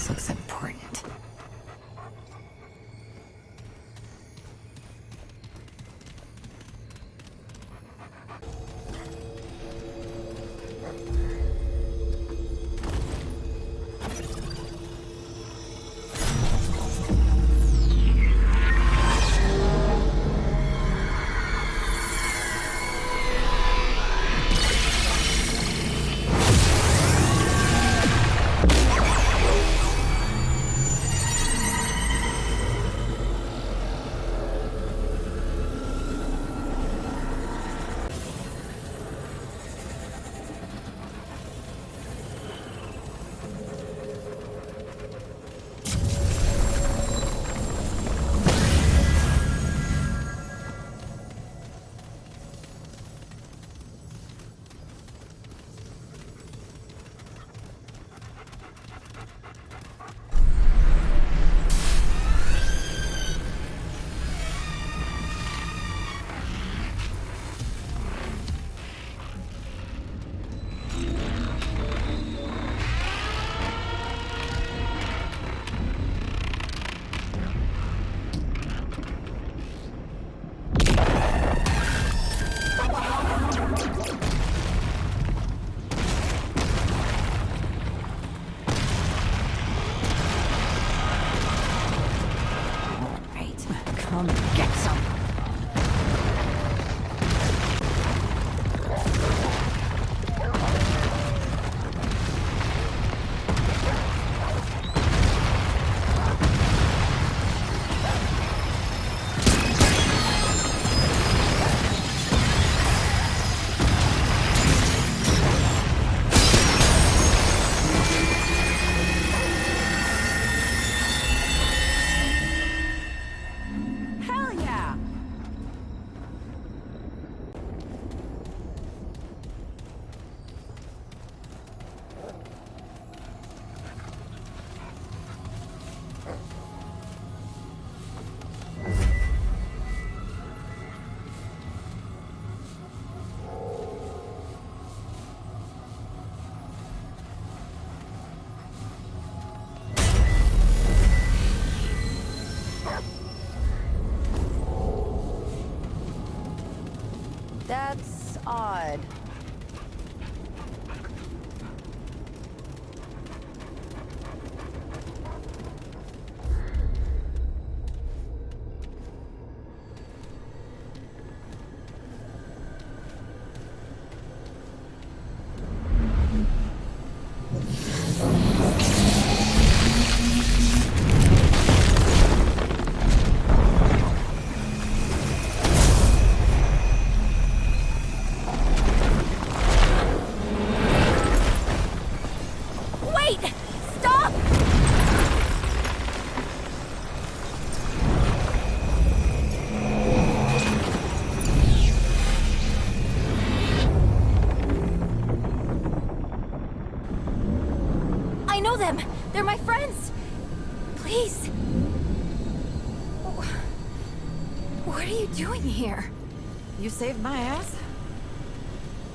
This looks important. Come get some. That's odd. They're my friends! Please! What are you doing here? You saved my ass.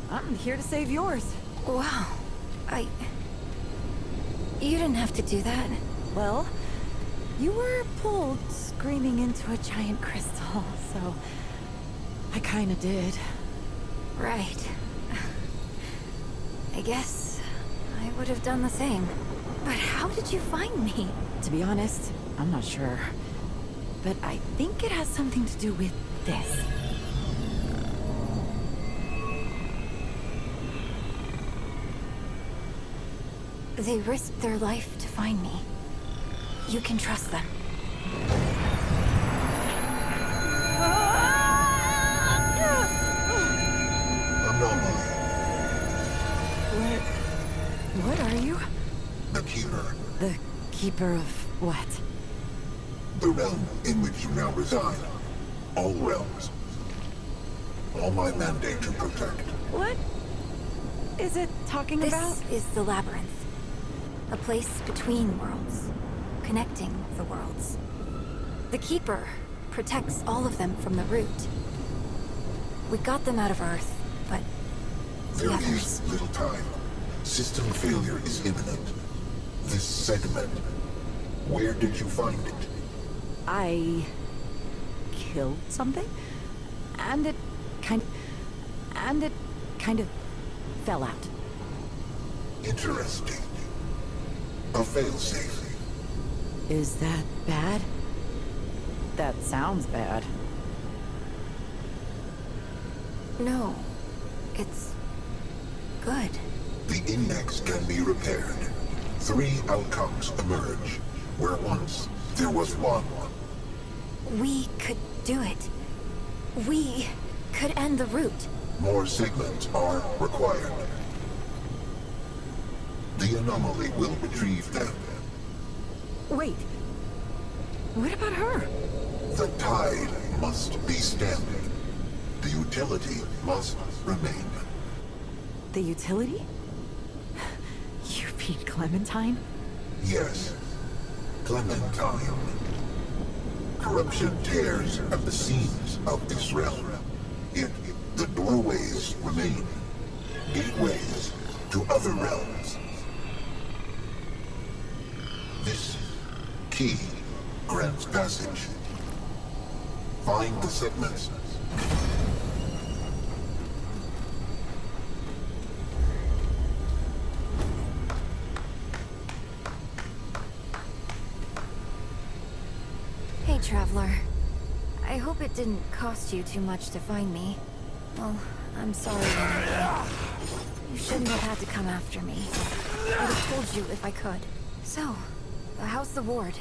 I'm here to save yours. Wow. You didn't have to do that. Well, you were pulled screaming into a giant crystal, so I kinda did. Right. I guess I would have done the same. But how did you find me? To be honest, I'm not sure. But I think it has something to do with this. They risked their life to find me. You can trust them. Anomaly. What are you? The Keeper. The Keeper of what? The realm in which you now reside. All realms. All my mandate to protect. What is it talking about? This is the Labyrinth. A place between worlds. Connecting the worlds. The Keeper protects all of them from the root. We got them out of Earth, but the There others... is little time. System failure is imminent. This segment Where did you find it? I killed something, and it kind of fell out. Interesting. A failsafe. Is that bad? That sounds bad. No, it's good. The index can be repaired. 3 outcomes emerge, where once there was one. We could do it. We could end the route. More segments are required. The anomaly will retrieve them. Wait. What about her? The tide must be stemmed. The utility must remain. The utility? You mean Clementine? Yes, Clementine. Corruption tears at the seams of this realm. Yet the doorways remain. Gateways to other realms. This key grants passage. Find the segments. Hey, Traveler. I hope it didn't cost you too much to find me. Well, I'm sorry anyway. You shouldn't have had to come after me. I'd have told you if I could. So, how's the ward?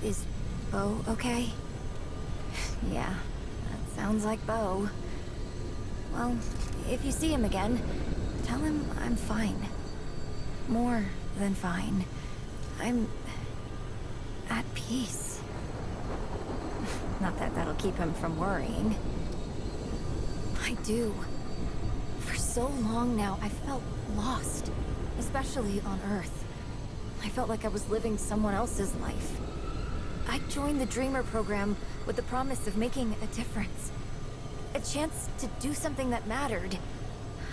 Is Bo okay? Yeah, that sounds like Bo. Well, if you see him again, tell him I'm fine. More than fine. I'm at peace. Not that that'll keep him from worrying. I do. For so long now, I felt lost. Especially on Earth. I felt like I was living someone else's life. I joined the Dreamer program with the promise of making a difference. A chance to do something that mattered.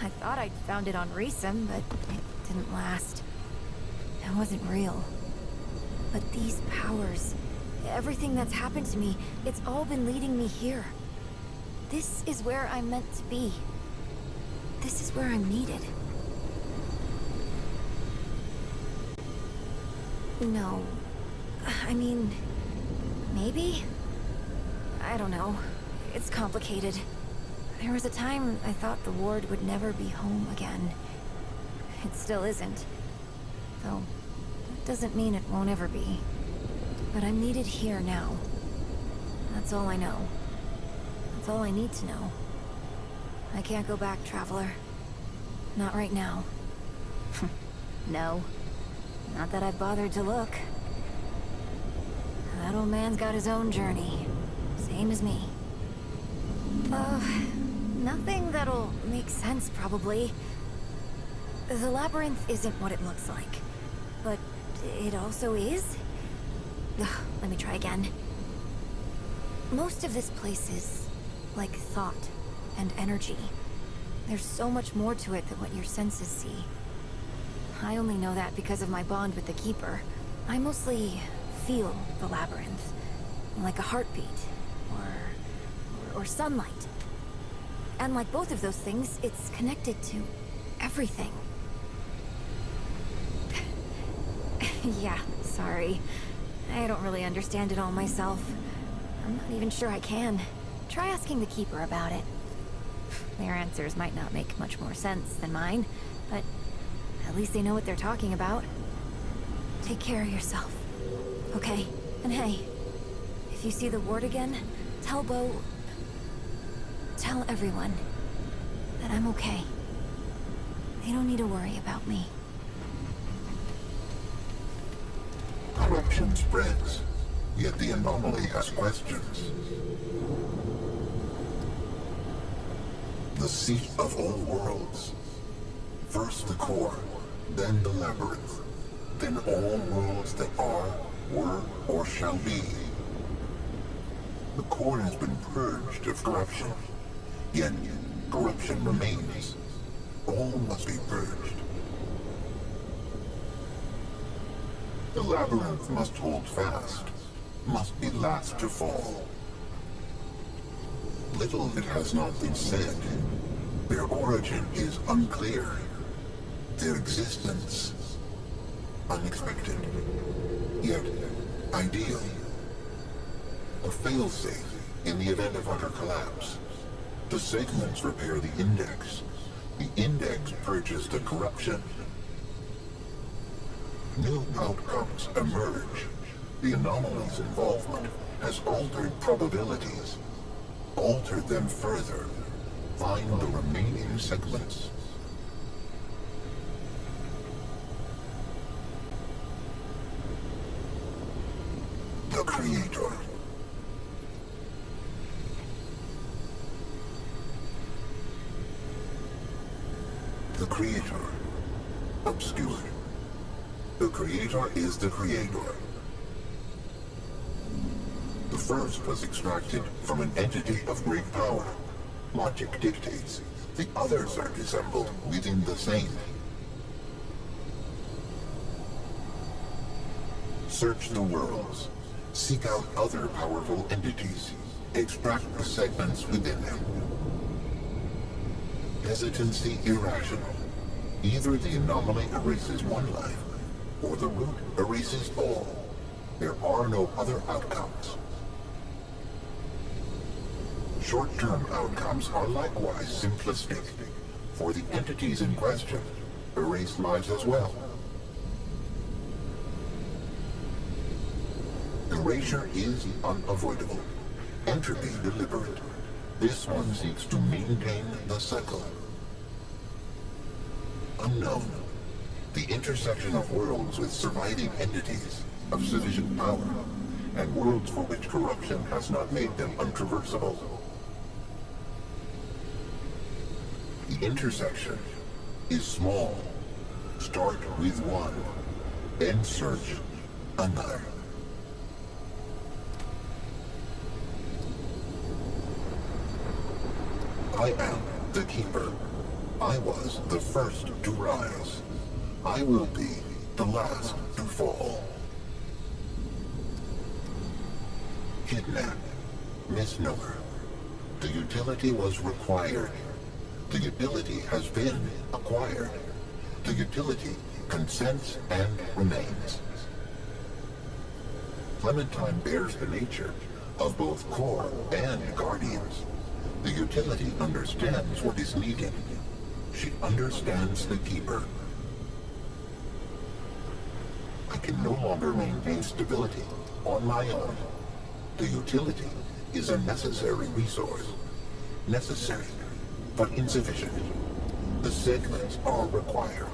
I thought I'd found it on Resim, but it didn't last. It wasn't real. But these powers, everything that's happened to me, it's all been leading me here. This is where I'm meant to be. This is where I'm needed. No. I mean, maybe? I don't know. It's complicated. There was a time I thought the ward would never be home again. It still isn't. Though, that doesn't mean it won't ever be. But I'm needed here now. That's all I know. That's all I need to know. I can't go back, Traveler. Not right now. No. Not that I've bothered to look. That old man's got his own journey. Same as me. Nothing that'll make sense, probably. The labyrinth isn't what it looks like. But it also is? Ugh, let me try again. Most of this place is like thought and energy. There's so much more to it than what your senses see. I only know that because of my bond with the Keeper. I mostly feel the labyrinth, like a heartbeat, or sunlight. And like both of those things, it's connected to everything. Yeah, sorry. I don't really understand it all myself. I'm not even sure I can. Try asking the Keeper about it. Their answers might not make much more sense than mine, but at least they know what they're talking about. Take care of yourself, okay? And hey, if you see the ward again, tell Bo... Tell everyone that I'm okay. They don't need to worry about me. Corruption spreads, yet the anomaly has questions. The seat of all worlds. First the core, then the labyrinth, then all worlds that are, were, or shall be. The core has been purged of corruption, yet corruption remains. All must be purged. The labyrinth must hold fast, must be last to fall. Little that has not been said. Their origin is unclear. Their existence unexpected, yet ideal. A failsafe in the event of utter collapse. The segments repair the index. The index purges the corruption. New outcomes emerge. The anomaly's involvement has altered probabilities. Altered them further. Find the remaining segments. The Creator. The Creator. Obscured. The Creator is the Creator. The first was extracted from an entity of great power. Logic dictates. The others are dissembled within the same. Search the worlds. Seek out other powerful entities. Extract the segments within them. Hesitancy irrational. Either the anomaly erases one life, or the root erases all. There are no other outcomes. Short-term outcomes are likewise simplistic, for the entities in question erase lives as well. Erasure is unavoidable. Entropy deliberate. This one seeks to maintain the cycle. Unknown. The intersection of worlds with surviving entities of sufficient power, and worlds for which corruption has not made them untraversable. The intersection is small. Start with one, then search another. I am the Keeper. I was the first to rise. I will be the last to fall. Kidnap. Misnomer. The utility was required. The utility has been acquired. The utility consents and remains. Clementine bears the nature of both core and guardians. The utility understands what is needed. She understands the Keeper. I can no longer maintain stability on my own. The utility is a necessary resource. Necessary, but insufficient. The segments are required.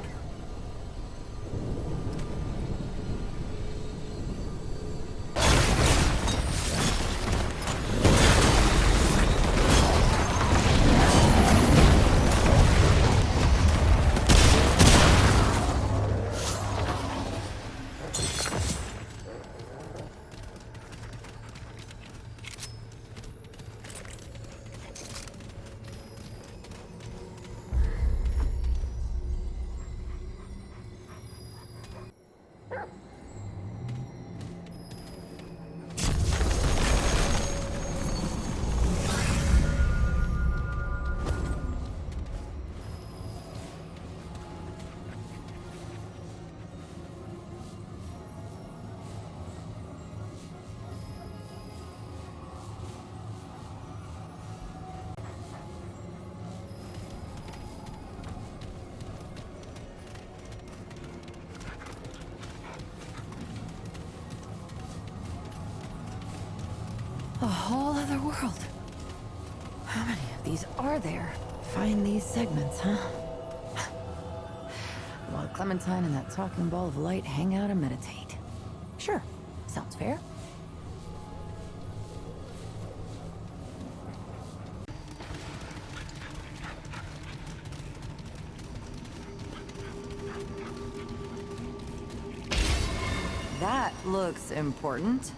A whole other world. How many of these are there? Find these segments, huh? While Clementine and that talking ball of light hang out and meditate. Sure, sounds fair. That looks important.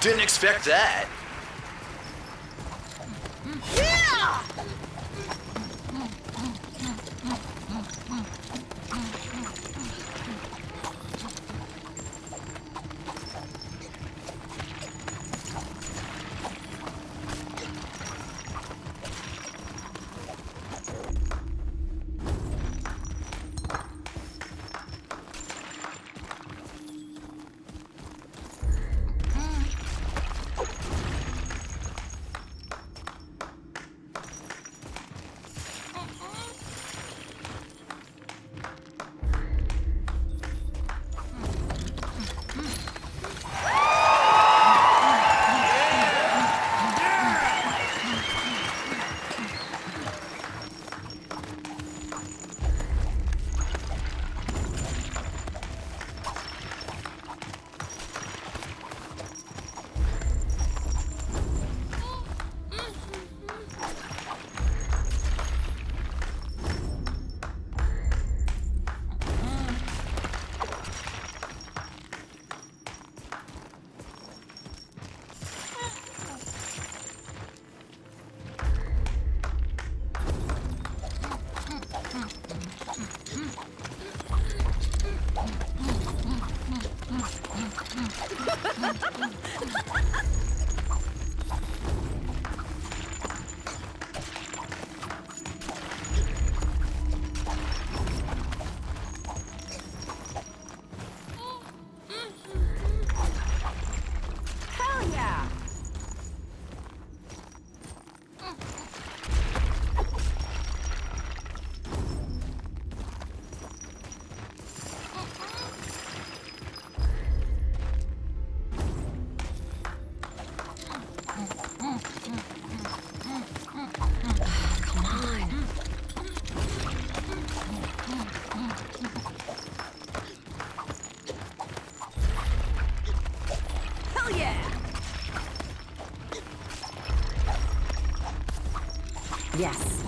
Didn't expect that. Yes.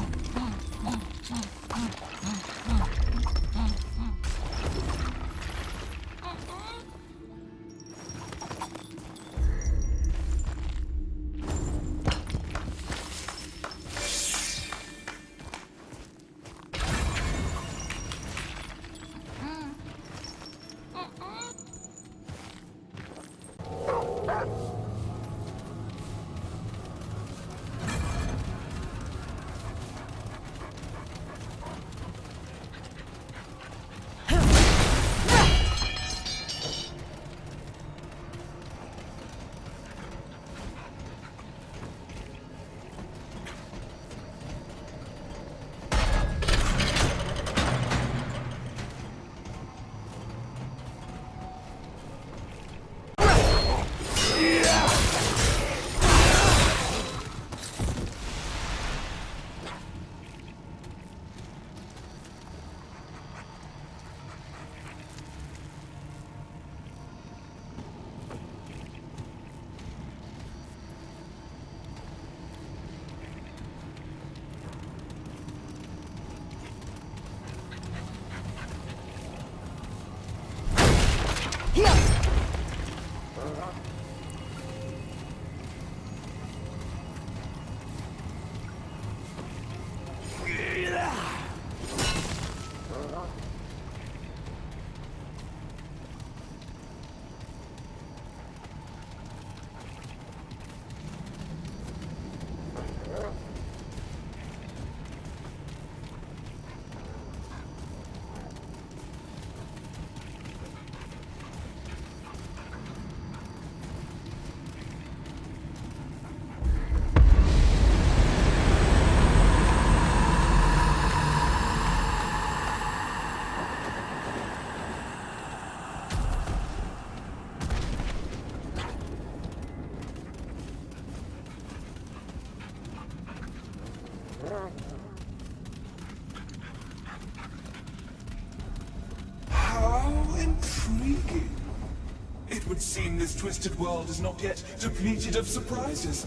It would seem this twisted world is not yet depleted of surprises.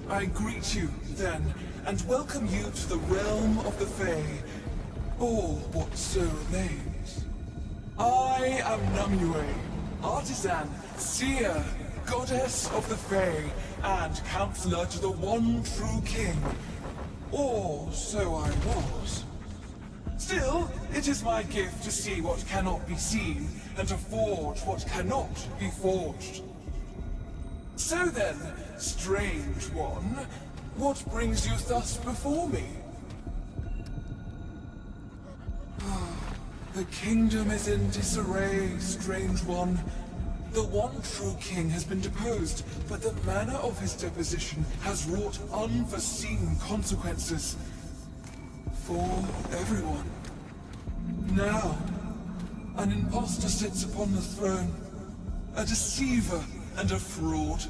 I greet you, then, and welcome you to the realm of the Fae, or what so remains. I am Numue, artisan, seer, goddess of the Fae, and counselor to the one true king. Or so I was. Still, it is my gift to see what cannot be seen, and to forge what cannot be forged. So then, strange one, what brings you thus before me? The kingdom is in disarray, strange one. The one true king has been deposed, but the manner of his deposition has wrought unforeseen consequences. For everyone. Now, an impostor sits upon the throne, a deceiver and a fraud.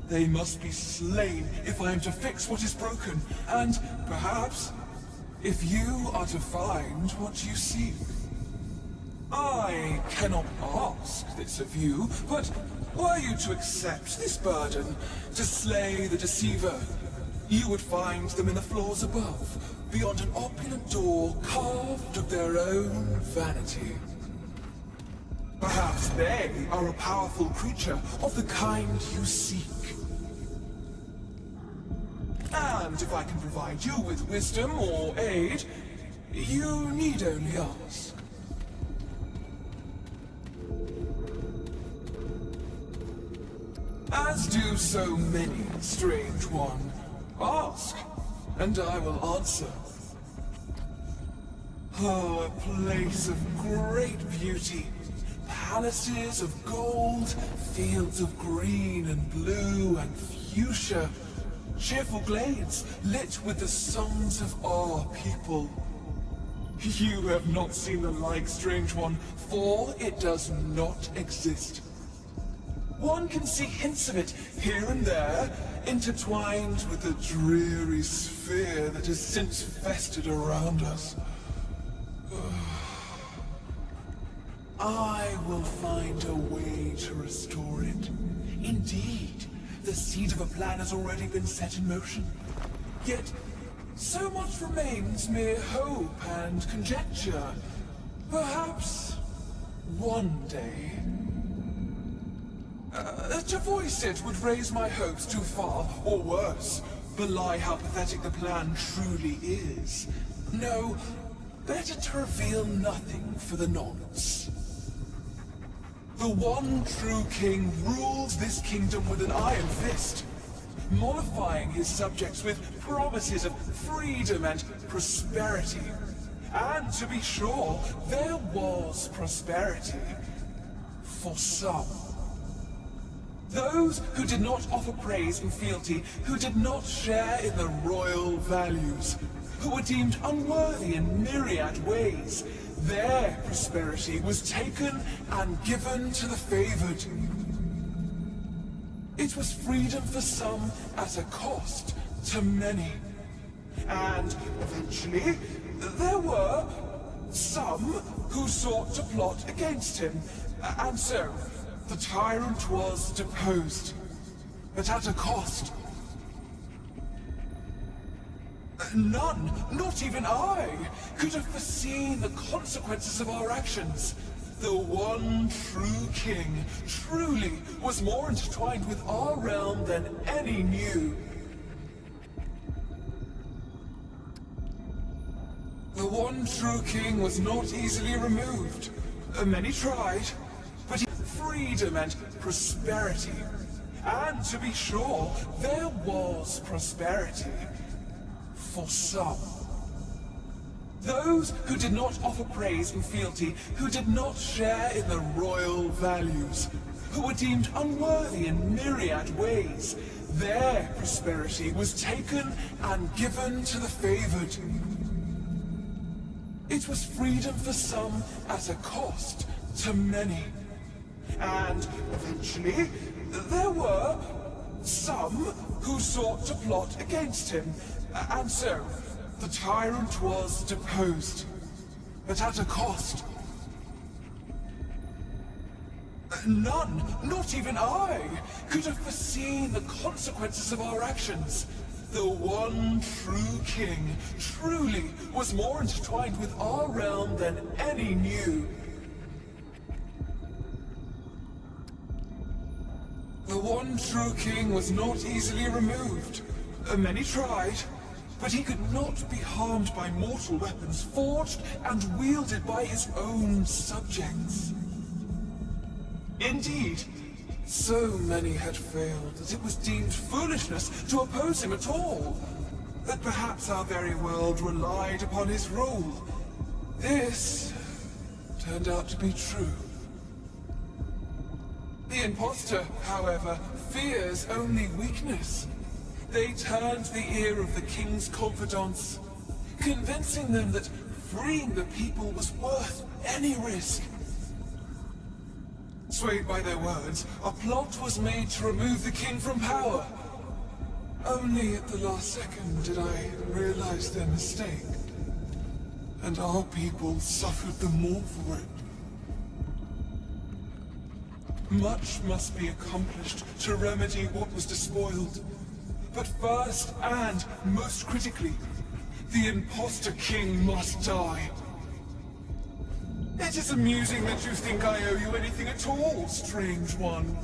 They must be slain if I am to fix what is broken, and perhaps, if you are to find what you seek. I cannot ask this of you, but were you to accept this burden, to slay the deceiver, you would find them in the floors above, beyond an opulent door carved of their own vanity. Perhaps they are a powerful creature of the kind you seek. And if I can provide you with wisdom or aid, you need only ask. As do so many, strange one. Ask, and I will answer. Oh, a place of great beauty. Palaces of gold, fields of green and blue and fuchsia. Cheerful glades lit with the songs of our people. You have not seen the like, strange one, for it does not exist. One can see hints of it here and there, intertwined with the dreary sphere that has since festered around us. I will find a way to restore it. Indeed, the seed of a plan has already been set in motion. Yet, so much remains mere hope and conjecture. Perhaps one day. To voice it would raise my hopes too far, or worse, belie how pathetic the plan truly is. No, better to reveal nothing for the nonce. The one true king rules this kingdom with an iron fist, mollifying his subjects with promises of freedom and prosperity. And to be sure, there was prosperity. For some. Those who did not offer praise and fealty, who did not share in the royal values, who were deemed unworthy in myriad ways, their prosperity was taken and given to the favored. It was freedom for some at a cost to many. And eventually, there were some who sought to plot against him, and so the tyrant was deposed, but at a cost. None, not even I, could have foreseen the consequences of our actions. The one true king truly was more intertwined with our realm than any knew. The one true king was not easily removed. Many tried, but freedom and prosperity. And to be sure, there was prosperity. For some. Those who did not offer praise and fealty, who did not share in the royal values, who were deemed unworthy in myriad ways, their prosperity was taken and given to the favored. It was freedom for some at a cost to many. And eventually, there were some who sought to plot against him, and so the tyrant was deposed, but at a cost. None, not even I, could have foreseen the consequences of our actions. The one true king truly was more intertwined with our realm than any knew. The one true king was not easily removed. Many tried, but he could not be harmed by mortal weapons forged and wielded by his own subjects. Indeed, so many had failed that it was deemed foolishness to oppose him at all. That perhaps our very world relied upon his rule. This turned out to be true. The imposter, however, fears only weakness. They turned the ear of the king's confidants, convincing them that freeing the people was worth any risk. Swayed by their words, a plot was made to remove the king from power. Only at the last second did I realize their mistake. And our people suffered the more for it. Much must be accomplished to remedy what was despoiled. But first, and most critically, the imposter king must die. It is amusing that you think I owe you anything at all, strange one.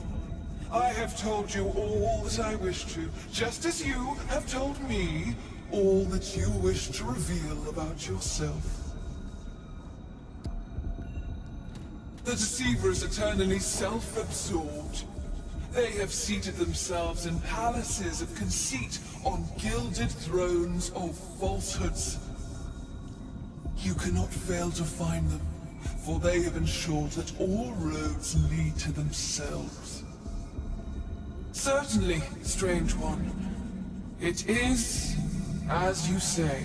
I have told you all that I wish to, just as you have told me all that you wish to reveal about yourself. The deceiver is eternally self-absorbed. They have seated themselves in palaces of conceit on gilded thrones of falsehoods. You cannot fail to find them, for they have ensured that all roads lead to themselves. Certainly, strange one. It is as you say.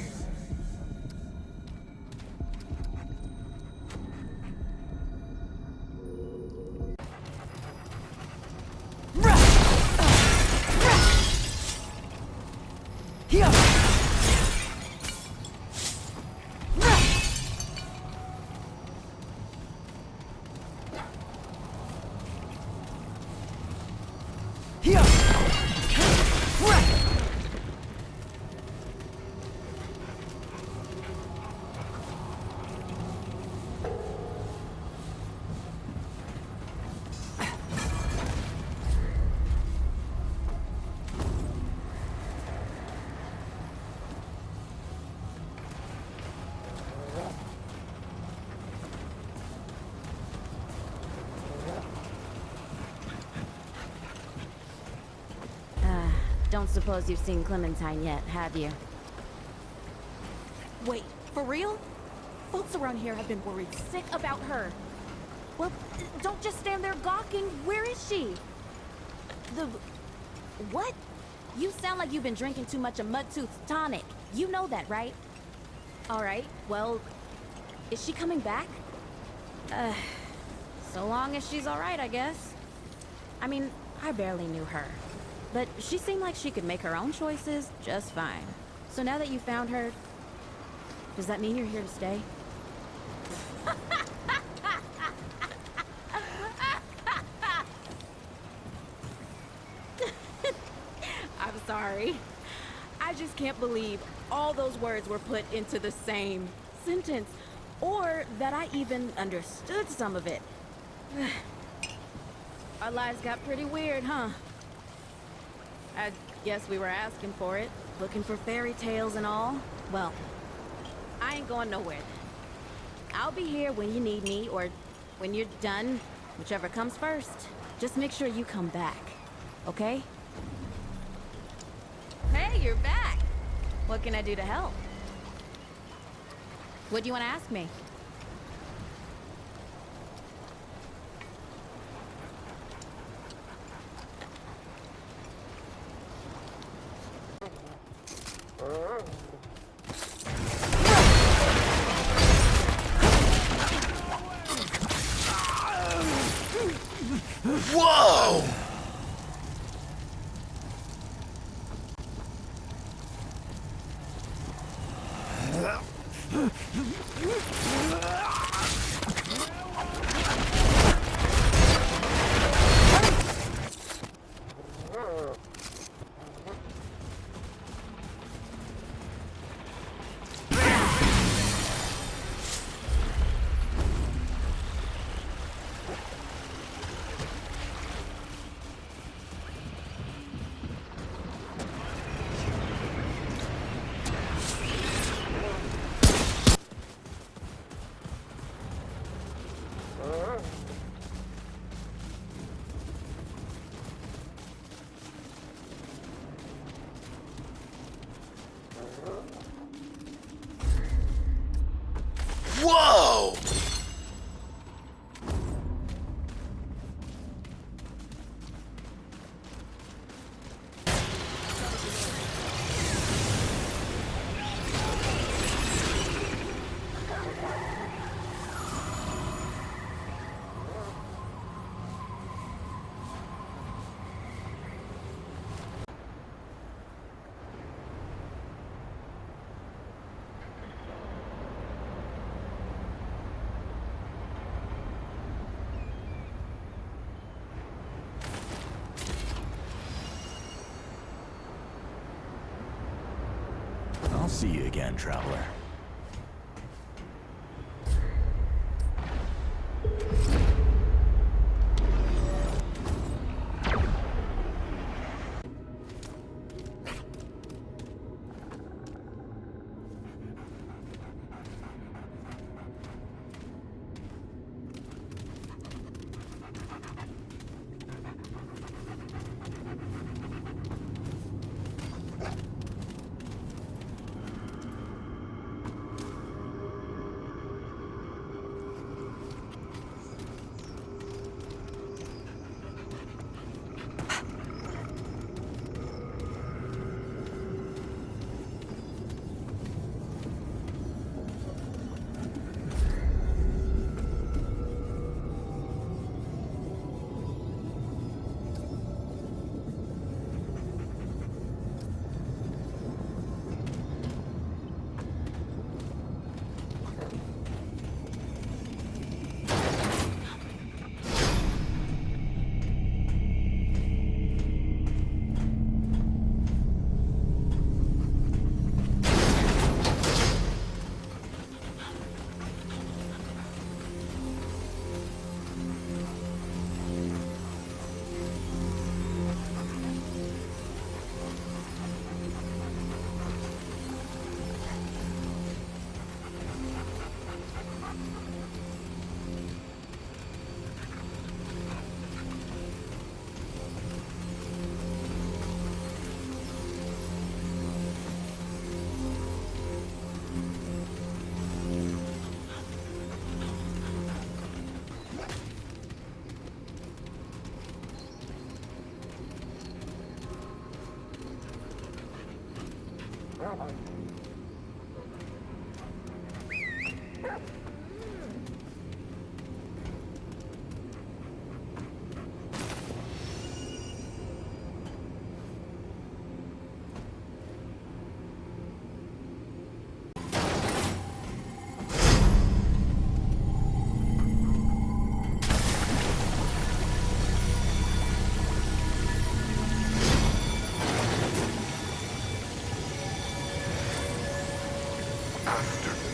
Don't suppose you've seen Clementine yet, have you? Wait, for real? Folks around here have been worried sick about her. Well, don't just stand there gawking. Where is she? What? You sound like you've been drinking too much of Mudtooth's tonic. You know that, right? Alright, well, is she coming back? So long as she's alright, I guess. I mean, I barely knew her. But she seemed like she could make her own choices just fine. So now that you found her, does that mean you're here to stay? I'm sorry. I just can't believe all those words were put into the same sentence, or that I even understood some of it. Our lives got pretty weird, huh? I guess we were asking for it, looking for fairy tales and all. Well, I ain't going nowhere then. I'll be here when you need me, or when you're done, whichever comes first. Just make sure you come back, okay? Hey, you're back! What can I do to help? What do you want to ask me? Whoa! see you again, traveler.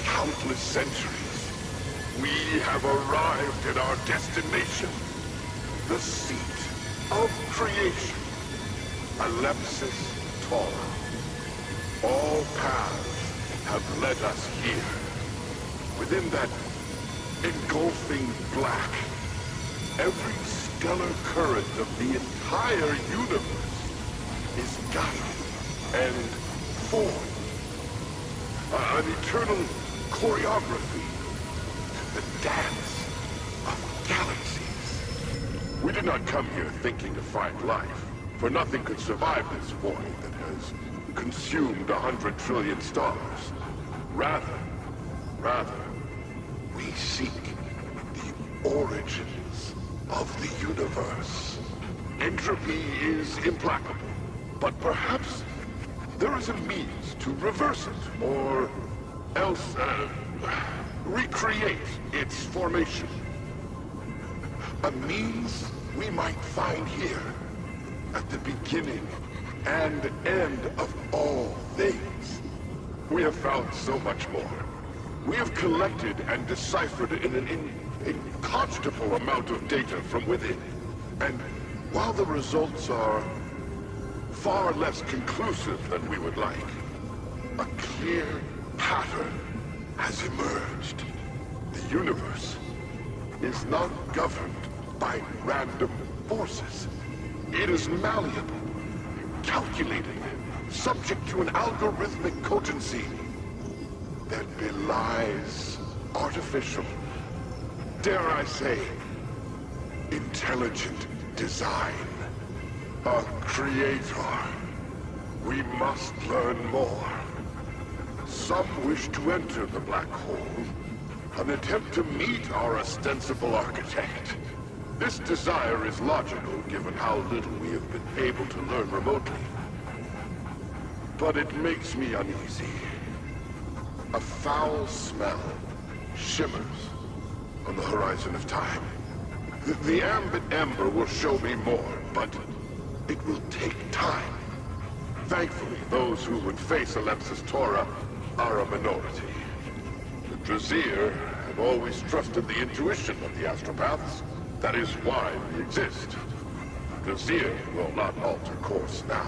Countless centuries, we have arrived at our destination, the seat of creation, Ellipsis Tora. All paths have led us here. Within that engulfing black, every stellar current of the entire universe is guided and formed. An eternal choreography, the dance of galaxies. We did not come here thinking to find life, for nothing could survive this void that has consumed 100 trillion stars. Rather, we seek the origins of the universe. Entropy is implacable, but perhaps there is a means to reverse it, or else recreate its formation. A means we might find here, at the beginning and end of all things. We have found so much more. We have collected and deciphered in an inconceivable amount of data from within. And while the results are far less conclusive than we would like, a clear pattern has emerged. The universe is not governed by random forces. It is malleable, calculated, subject to an algorithmic potency that belies artificial, dare I say, intelligent design. A creator. We must learn more. Some wish to enter the black hole, an attempt to meet our ostensible architect. This desire is logical, given how little we have been able to learn remotely. But it makes me uneasy. A foul smell shimmers on the horizon of time. The ambit ember will show me more, but it will take time. Thankfully, those who would face Alepsis Tora are a minority. The Drasir have always trusted the intuition of the astropaths. That is why we exist. Drasir will not alter course now.